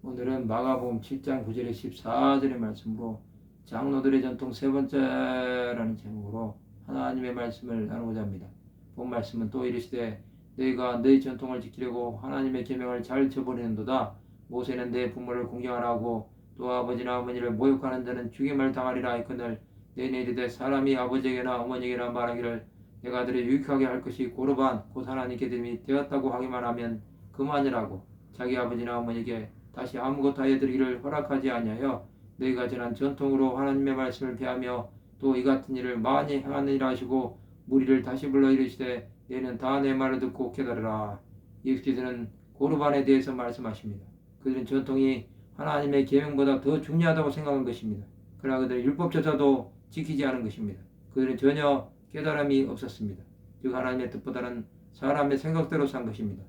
오늘은 마가복음 7장 9절에 14절의 말씀으로 장로들의 전통 세 번째라는 제목으로 하나님의 말씀을 나누고자 합니다. 본 말씀은 또 이르시되 너희가 너희 전통을 지키려고 하나님의 계명을 잘 저버리는도다. 모세는 내 부모를 공경하라 하고 또 아버지나 어머니를 모욕하는 자는 죽임을 당하리라 하였거늘 너희는 이르되 사람이 아버지에게나 어머니에게나 말하기를 내가 아들을 유익하게 할 것이 고르반 곧 하나님께 드림이 되었다고 하기만 하면 그만이라고 자기 아버지나 어머니에게 다시 아무것도 하여 드리기를 허락하지 아니하여 너희가 지난 전통으로 하나님의 말씀을 폐하며 또 이 같은 일을 많이 행하느니라 하시고 무리를 다시 불러 이르시되 너희는 다 내 말을 듣고 깨달으라. 예수께서는 고르반에 대해서 말씀하십니다. 그들은 전통이 하나님의 계명보다 더 중요하다고 생각한 것입니다. 그러나 그들은 율법조차도 지키지 않은 것입니다. 그들은 전혀 깨달음이 없었습니다. 즉 하나님의 뜻보다는 사람의 생각대로 산 것입니다.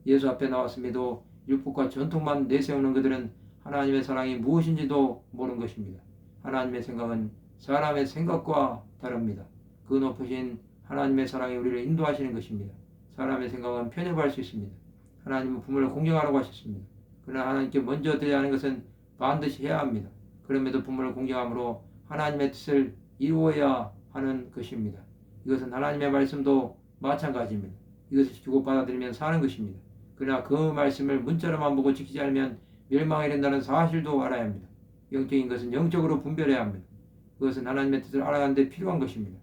예수 앞에 나왔음에도 율법과 전통만 내세우는 그들은 하나님의 사랑이 무엇인지도 모르는 것입니다. 하나님의 생각은 사람의 생각과 다릅니다. 그 높으신 하나님의 사랑이 우리를 인도하시는 것입니다. 사람의 생각은 편협할 수 있습니다. 하나님은 부모를 공경하라고 하셨습니다. 그러나 하나님께 먼저 드려야 하는 것은 반드시 해야 합니다. 그럼에도 부모를 공경함으로 하나님의 뜻을 이루어야 하는 것입니다. 이것은 하나님의 말씀도 마찬가지입니다. 이것을 지키고 받아들이면 사는 것입니다. 그러나 그 말씀을 문자로만 보고 지키지 않으면 멸망해야 된다는 사실도 알아야 합니다. 영적인 것은 영적으로 분별해야 합니다. 그것은 하나님의 뜻을 알아가는 데 필요한 것입니다.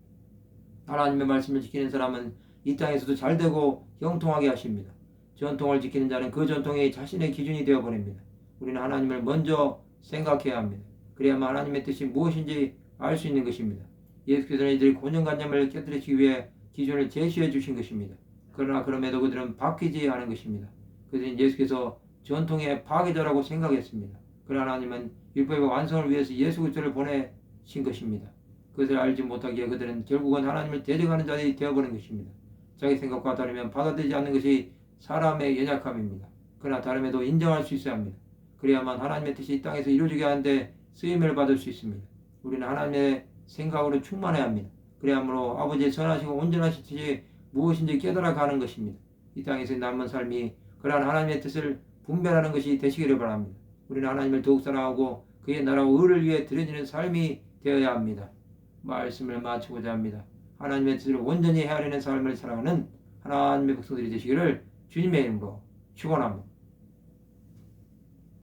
하나님의 말씀을 지키는 사람은 이 땅에서도 잘되고 형통하게 하십니다. 전통을 지키는 자는 그 전통이 자신의 기준이 되어버립니다. 우리는 하나님을 먼저 생각해야 합니다. 그래야만 하나님의 뜻이 무엇인지 알 수 있는 것입니다. 예수께서는 이들의 고정관념을 깨뜨리시기 위해 기준을 제시해 주신 것입니다. 그러나 그럼에도 그들은 바뀌지 않은 것입니다. 그들은 예수께서 전통의 파괴자라고 생각했습니다. 그러나 하나님은 율법의 완성을 위해서 예수 그리스도를 보내신 것입니다. 그것을 알지 못하기에 그들은 결국은 하나님을 대적하는 자들이 되어버린 것입니다. 자기 생각과 다르면 받아들이지 않는 것이 사람의 연약함입니다. 그러나 다름에도 인정할 수 있어야 합니다. 그래야만 하나님의 뜻이 이 땅에서 이루어지게 하는데 쓰임을 받을 수 있습니다. 우리는 하나님의 생각으로 충만해야 합니다. 그래야므로 아버지의 선하시고 온전하신 뜻이 무엇인지 깨달아가는 것입니다. 이 땅에서 남은 삶이 그러한 하나님의 뜻을 분별하는 것이 되시기를 바랍니다. 우리는 하나님을 더욱 사랑하고 그의 나라와 의를 위해 드려지는 삶이 되어야 합니다. 말씀을 마치고자 합니다. 하나님의 뜻을 온전히 헤아리는 삶을 살아가는 하나님의 백성들이 되시기를 주님의 이름으로 축원합니다.